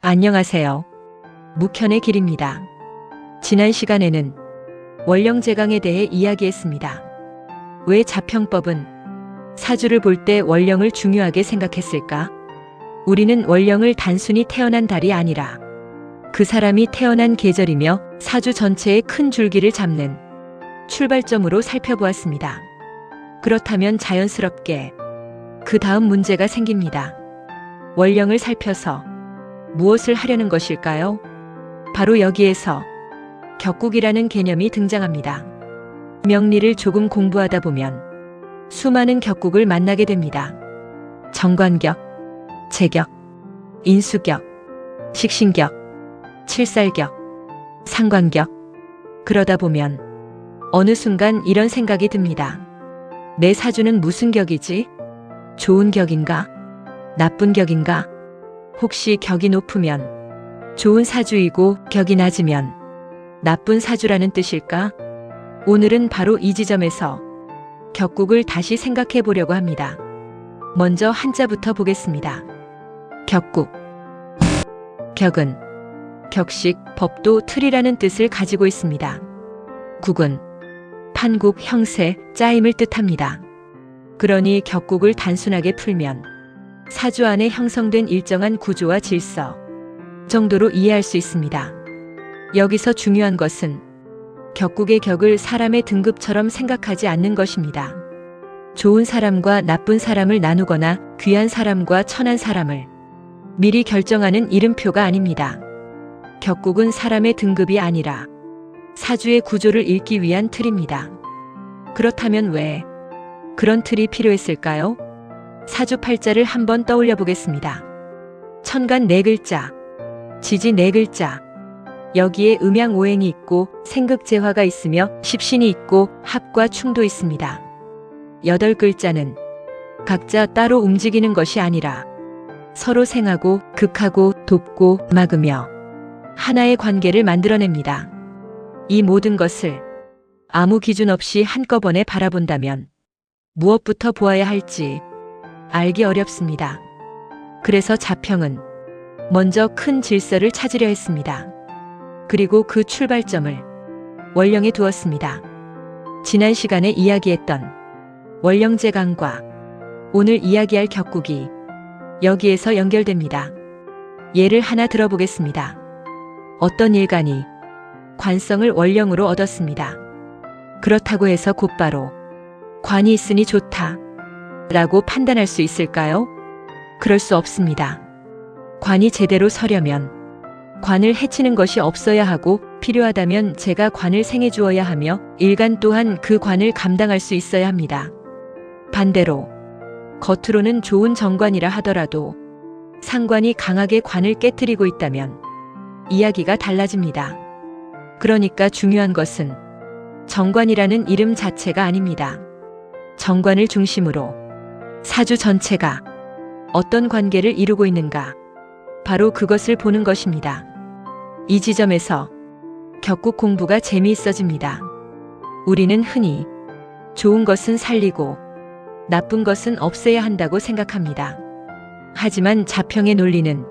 안녕하세요. 묵현의 길입니다. 지난 시간에는 원령제강에 대해 이야기했습니다. 왜 자평법은 사주를 볼 때 원령을 중요하게 생각했을까? 우리는 원령을 단순히 태어난 달이 아니라 그 사람이 태어난 계절이며 사주 전체의 큰 줄기를 잡는 출발점으로 살펴보았습니다. 그렇다면 자연스럽게 그 다음 문제가 생깁니다. 원령을 살펴서 무엇을 하려는 것일까요? 바로 여기에서 격국이라는 개념이 등장합니다. 명리를 조금 공부하다 보면 수많은 격국을 만나게 됩니다. 정관격, 재격, 인수격, 식신격, 칠살격, 상관격. 그러다 보면 어느 순간 이런 생각이 듭니다. 내 사주는 무슨 격이지? 좋은 격인가? 나쁜 격인가? 혹시 격이 높으면 좋은 사주이고 격이 낮으면 나쁜 사주라는 뜻일까? 오늘은 바로 이 지점에서 격국을 다시 생각해 보려고 합니다. 먼저 한자부터 보겠습니다. 격국. 격은 격식, 법도, 틀이라는 뜻을 가지고 있습니다. 국은 판국, 형세, 짜임을 뜻합니다. 그러니 격국을 단순하게 풀면 사주 안에 형성된 일정한 구조와 질서 정도로 이해할 수 있습니다. 여기서 중요한 것은 격국의 격을 사람의 등급처럼 생각하지 않는 것입니다. 좋은 사람과 나쁜 사람을 나누거나 귀한 사람과 천한 사람을 미리 결정하는 이름표가 아닙니다. 격국은 사람의 등급이 아니라 사주의 구조를 읽기 위한 틀입니다. 그렇다면 왜 그런 틀이 필요했을까요? 사주 팔자를 한번 떠올려 보겠습니다. 천간 4글자, 지지 4글자, 여기에 음양오행이 있고 생극재화가 있으며 십신이 있고 합과 충도 있습니다. 8글자는 각자 따로 움직이는 것이 아니라 서로 생하고 극하고 돕고 막으며 하나의 관계를 만들어냅니다. 이 모든 것을 아무 기준 없이 한꺼번에 바라본다면 무엇부터 보아야 할지 알기 어렵습니다. 그래서 자평은 먼저 큰 질서를 찾으려 했습니다. 그리고 그 출발점을 원령에 두었습니다. 지난 시간에 이야기했던 원령제강과 오늘 이야기할 격국이 여기에서 연결됩니다. 예를 하나 들어보겠습니다. 어떤 일간이 관성을 원령으로 얻었습니다. 그렇다고 해서 곧바로 관이 있으니 좋다 라고 판단할 수 있을까요? 그럴 수 없습니다. 관이 제대로 서려면 관을 해치는 것이 없어야 하고 필요하다면 제가 관을 생해 주어야 하며 일간 또한 그 관을 감당할 수 있어야 합니다. 반대로 겉으로는 좋은 정관이라 하더라도 상관이 강하게 관을 깨트리고 있다면 이야기가 달라집니다. 그러니까 중요한 것은 정관이라는 이름 자체가 아닙니다. 정관을 중심으로 사주 전체가 어떤 관계를 이루고 있는가, 바로 그것을 보는 것입니다. 이 지점에서 격국 공부가 재미있어집니다. 우리는 흔히 좋은 것은 살리고 나쁜 것은 없애야 한다고 생각합니다. 하지만 자평의 논리는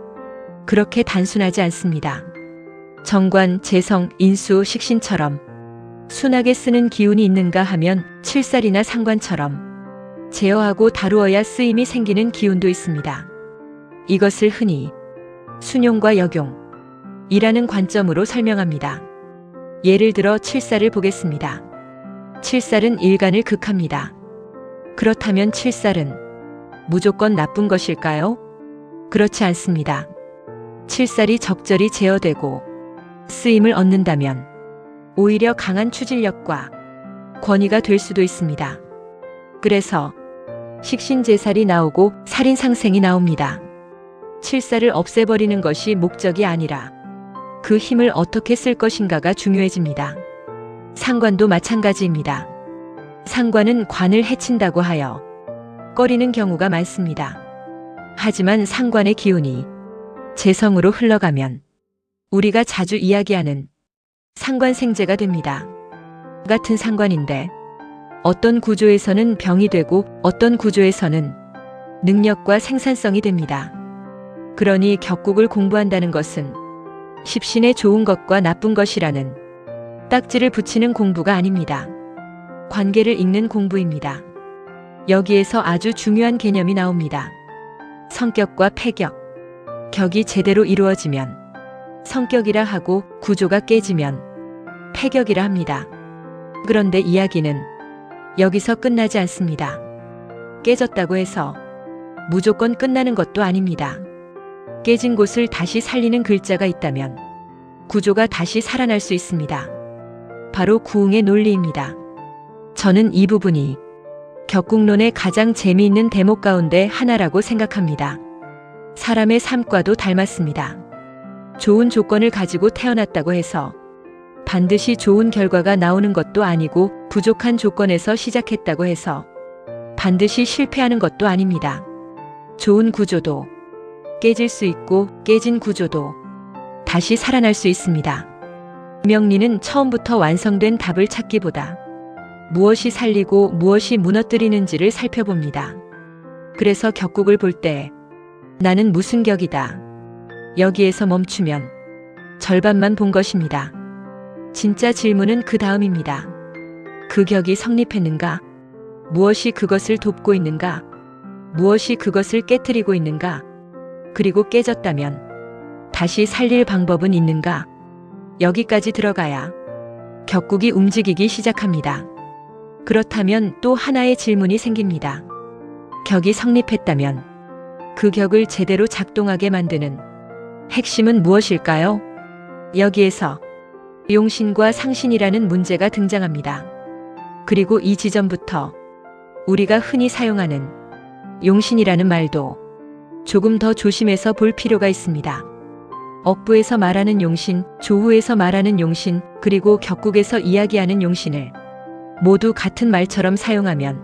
그렇게 단순하지 않습니다. 정관, 재성, 인수, 식신처럼 순하게 쓰는 기운이 있는가 하면 칠살이나 상관처럼 제어하고 다루어야 쓰임이 생기는 기운도 있습니다. 이것을 흔히 순용과 역용이라는 관점으로 설명합니다. 예를 들어 칠살을 보겠습니다. 칠살은 일간을 극합니다. 그렇다면 칠살은 무조건 나쁜 것일까요? 그렇지 않습니다. 칠살이 적절히 제어되고 쓰임을 얻는다면 오히려 강한 추진력과 권위가 될 수도 있습니다. 그래서 식신제살이 나오고 살인상생이 나옵니다. 칠살을 없애버리는 것이 목적이 아니라 그 힘을 어떻게 쓸 것인가가 중요해집니다. 상관도 마찬가지입니다. 상관은 관을 해친다고 하여 꺼리는 경우가 많습니다. 하지만 상관의 기운이 재성으로 흘러가면 우리가 자주 이야기하는 상관생재가 됩니다. 같은 상관인데 어떤 구조에서는 병이 되고 어떤 구조에서는 능력과 생산성이 됩니다. 그러니 격국을 공부한다는 것은 십신의 좋은 것과 나쁜 것이라는 딱지를 붙이는 공부가 아닙니다. 관계를 읽는 공부입니다. 여기에서 아주 중요한 개념이 나옵니다. 성격과 패격. 격이 제대로 이루어지면 성격이라 하고 구조가 깨지면 패격이라 합니다. 그런데 이야기는 여기서 끝나지 않습니다. 깨졌다고 해서 무조건 끝나는 것도 아닙니다. 깨진 곳을 다시 살리는 글자가 있다면 구조가 다시 살아날 수 있습니다. 바로 구웅의 논리입니다. 저는 이 부분이 격국론의 가장 재미있는 대목 가운데 하나라고 생각합니다. 사람의 삶과도 닮았습니다. 좋은 조건을 가지고 태어났다고 해서 반드시 좋은 결과가 나오는 것도 아니고 부족한 조건에서 시작했다고 해서 반드시 실패하는 것도 아닙니다. 좋은 구조도 깨질 수 있고 깨진 구조도 다시 살아날 수 있습니다. 명리는 처음부터 완성된 답을 찾기보다 무엇이 살리고 무엇이 무너뜨리는지를 살펴봅니다. 그래서 격국을 볼 때 나는 무슨 격이다. 여기에서 멈추면 절반만 본 것입니다. 진짜 질문은 그 다음입니다. 그 격이 성립했는가? 무엇이 그것을 돕고 있는가? 무엇이 그것을 깨트리고 있는가? 그리고 깨졌다면 다시 살릴 방법은 있는가? 여기까지 들어가야 격국이 움직이기 시작합니다. 그렇다면 또 하나의 질문이 생깁니다. 격이 성립했다면 그 격을 제대로 작동하게 만드는 핵심은 무엇일까요? 여기에서 용신과 상신이라는 문제가 등장합니다. 그리고 이 지점부터 우리가 흔히 사용하는 용신이라는 말도 조금 더 조심해서 볼 필요가 있습니다. 억부에서 말하는 용신, 조후에서 말하는 용신, 그리고 격국에서 이야기하는 용신을 모두 같은 말처럼 사용하면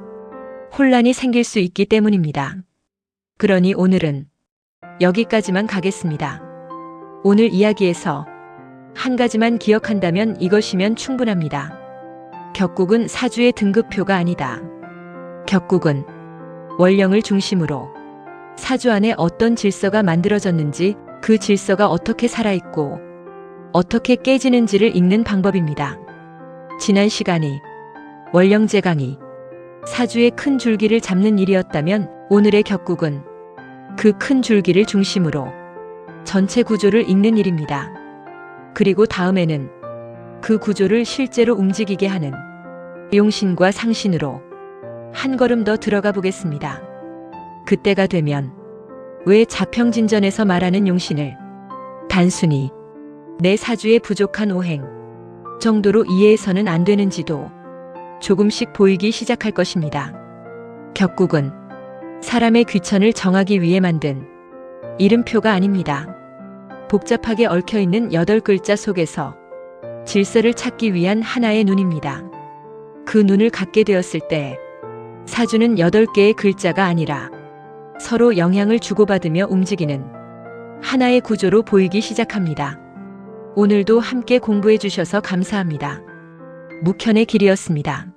혼란이 생길 수 있기 때문입니다. 그러니 오늘은 여기까지만 가겠습니다. 오늘 이야기에서 한 가지만 기억한다면 이것이면 충분합니다. 격국은 사주의 등급표가 아니다. 격국은 원령을 중심으로 사주 안에 어떤 질서가 만들어졌는지 그 질서가 어떻게 살아있고 어떻게 깨지는지를 읽는 방법입니다. 지난 시간이 원령제강이 사주의 큰 줄기를 잡는 일이었다면 오늘의 격국은 그 큰 줄기를 중심으로 전체 구조를 읽는 일입니다. 그리고 다음에는 그 구조를 실제로 움직이게 하는 용신과 상신으로 한 걸음 더 들어가 보겠습니다. 그때가 되면 왜 자평진전에서 말하는 용신을 단순히 내 사주에 부족한 오행 정도로 이해해서는 안 되는지도 조금씩 보이기 시작할 것입니다. 격국은 사람의 귀천을 정하기 위해 만든 이름표가 아닙니다. 복잡하게 얽혀있는 8글자 속에서 질서를 찾기 위한 하나의 눈입니다. 그 눈을 갖게 되었을 때 사주는 8개의 글자가 아니라 서로 영향을 주고받으며 움직이는 하나의 구조로 보이기 시작합니다. 오늘도 함께 공부해 주셔서 감사합니다. 묵현의 길이었습니다.